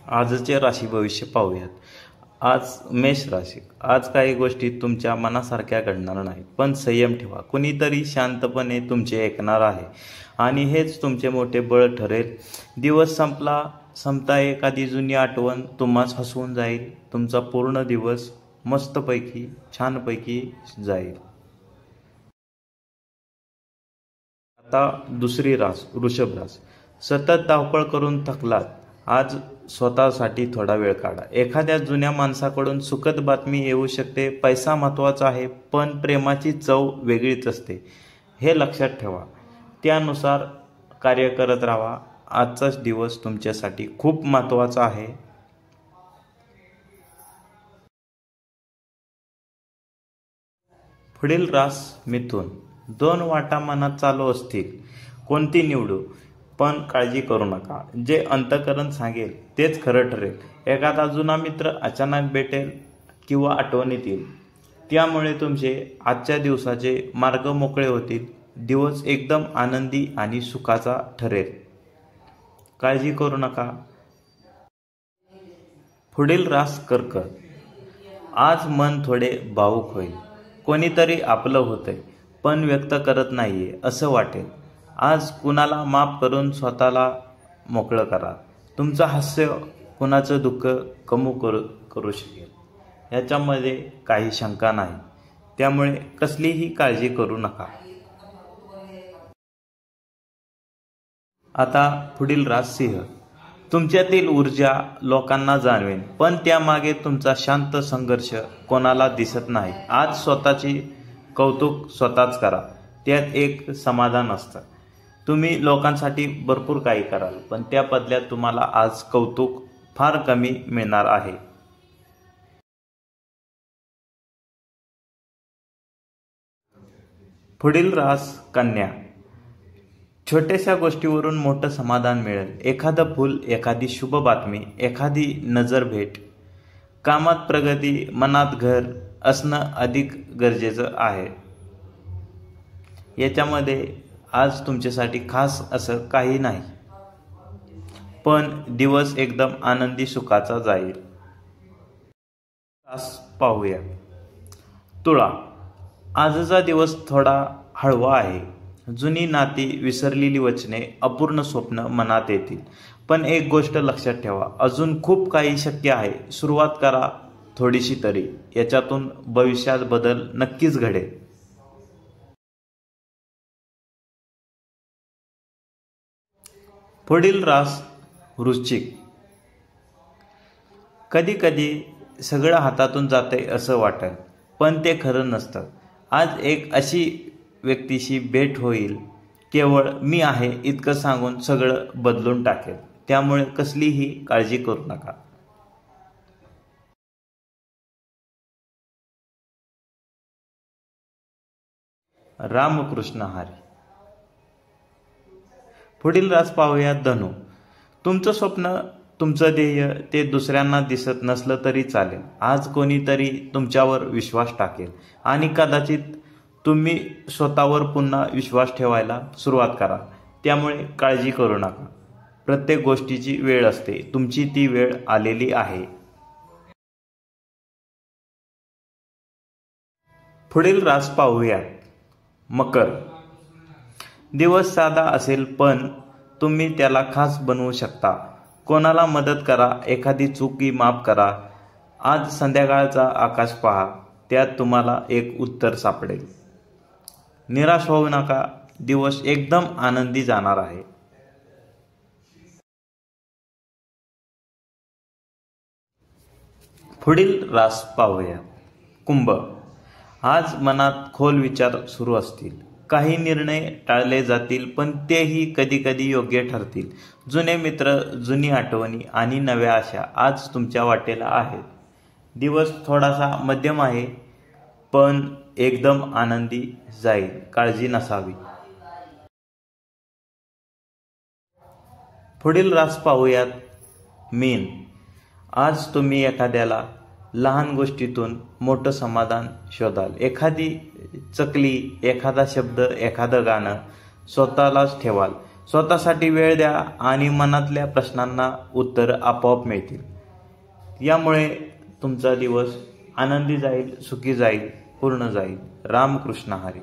आजचे राशी भविष्य पाहूयात. आज मेष राशी. आज काही गोष्टी तुमच्या मनासारख्या घडणार नाहीत, पण संयम ठेवा. कुणीतरी शांतपणे तुमचे ऐकणार आहे आणि हेच तुमचे मोठे बळ ठरेल. दिवस संपता एखादी जुनी आठवण तुम्हास हसवून जाईल. तुमचा पूर्ण दिवस मस्तपैकी छानपैकी जाईल. आता दुसरी रास वृषभ रास. सतत धावपळ करून थकलात. आज स्वतःसाठी थोडा वेळ काढा. एखाद्या जुन्या माणसाकडून सुखद बातमी येऊ शकते. पैसा महत्त्वाचा आहे, पण प्रेमाची चव वेगळीच असते, हे लक्षात ठेवा. त्यानुसार कार्य करत राहा. आजचाच दिवस तुमच्यासाठी खूप महत्त्वाचा आहे. पुढील रास मिथुन. दोन वाटा मनात चालू असतील, कोणती निवडू? पण काळजी करू नका. जे अंतःकरण सांगेल तेच खरं ठरेल. एखादा जुना मित्र अचानक भेटेल किंवा आठवणीत येईल. त्यामुळे तुमचे आजच्या दिवसाचे मार्ग मोकळे होतील. दिवस एकदम आनंदी आणि सुखाचा ठरेल. काळजी करू नका. पुढील रास कर्क. आज मन थोडे भावुक होईल. कोणीतरी आपलं होतंय पण व्यक्त करत नाहीये असं वाटेल. आज कुणाला माफ करून स्वतःला मोकळं करा. तुमचं हास्य कुणाचं दुःख कमी करू शकेल, याच्यामध्ये काही शंका नाही. त्यामुळे कसलीही काळजी करू नका. आता पुढील रास सिंह. तुमच्यातील ऊर्जा लोकांना जाणवेल, पण त्यामागे तुमचा शांत संघर्ष कोणाला दिसत नाही. आज स्वतःची कौतुक स्वतःच करा. त्यात एक समाधान असतं. तुम्ही लोकांसाठी भरपूर काही कराल, पण त्या बदल्यात तुम्हाला आज कौतुक फार कमी मिळणार आहे. पुढील रास कन्या. छोट्याशा गोष्टीवरून मोठं समाधान मिळेल. एखादं फूल, एखादी शुभ बातमी, एखादी नजर भेट. कामात प्रगती, मनात घर असणं अधिक गरजेचं आहे. याच्यामध्ये आज तुमच्यासाठी खास असं काही नाही, पण दिवस एकदम आनंदी सुखाचा जाईल. आज पाहूया तुळा. आजचा दिवस थोडा हळवा आहे. जुनी नाती, विसरलेली वचने, अपूर्ण स्वप्न मनात येतील. पण एक गोष्ट लक्षात ठेवा, अजून खूप काही शक्य आहे. सुरुवात करा थोडीशी तरी. याच्यातून भविष्यात बदल नक्कीच घडेल. पुढील रास वृश्चिक. कधी कधी सगळं हातातून जातंय असं वाटेल, पण ते खरं नसतं. आज एक अशी व्यक्तीशी भेट होईल, केवळ मी आहे इतकं सांगून सगळं बदलून टाकेल. त्यामुळे कसलीही काळजी करू नका. रामकृष्ण हरी. पुढील रास पाहूया धनु. तुमचं स्वप्न, तुमचं ध्येय ते दुसऱ्यांना दिसत नसलं तरी चालेल. आज कोणीतरी तुमच्यावर विश्वास टाकेल आणि कदाचित तुम्ही स्वतःवर पुन्हा विश्वास ठेवायला सुरुवात करा. त्यामुळे काळजी करू नका. प्रत्येक गोष्टीची वेळ असते. तुमची ती वेळ आलेली आहे. पुढील रास पाहूया मकर. दिवस साधा असेल, पण तुम्ही त्याला खास बनवू शकता. कोणाला मदत करा, एखादी चुकी माफ करा. आज संध्याकाळचा आकाश पहा, त्यात तुम्हाला एक उत्तर सापडेल. निराश होऊ नका. दिवस एकदम आनंदी जाणार आहे. पुढील रास पाहूया कुंभ. आज मनात खोल विचार सुरू असतील. काही निर्णय टाळले जातील, पण तेही कधी कधी योग्य ठरतील. जुने मित्र, जुनी आठवणी आणि नव्या आशा आज तुमच्या वाटेला आहेत. दिवस थोडासा मध्यम आहे, पण एकदम आनंदी जाईल. काळजी नसावी. पुढील रास पाहूयात मीन. आज तुम्ही एखाद्याला लहान गोष्टीतून मोठं समाधान शोधाल. एखादी चकली, एखादा शब्द, एखादं गाणं स्वतःलाच ठेवाल. स्वतःसाठी वेळ द्या आणि मनातल्या प्रश्नांना उत्तर आपोआप मिळतील. यामुळे तुमचा दिवस आनंदी जाईल, सुखी जाईल, पूर्ण जाईल. रामकृष्ण हरी.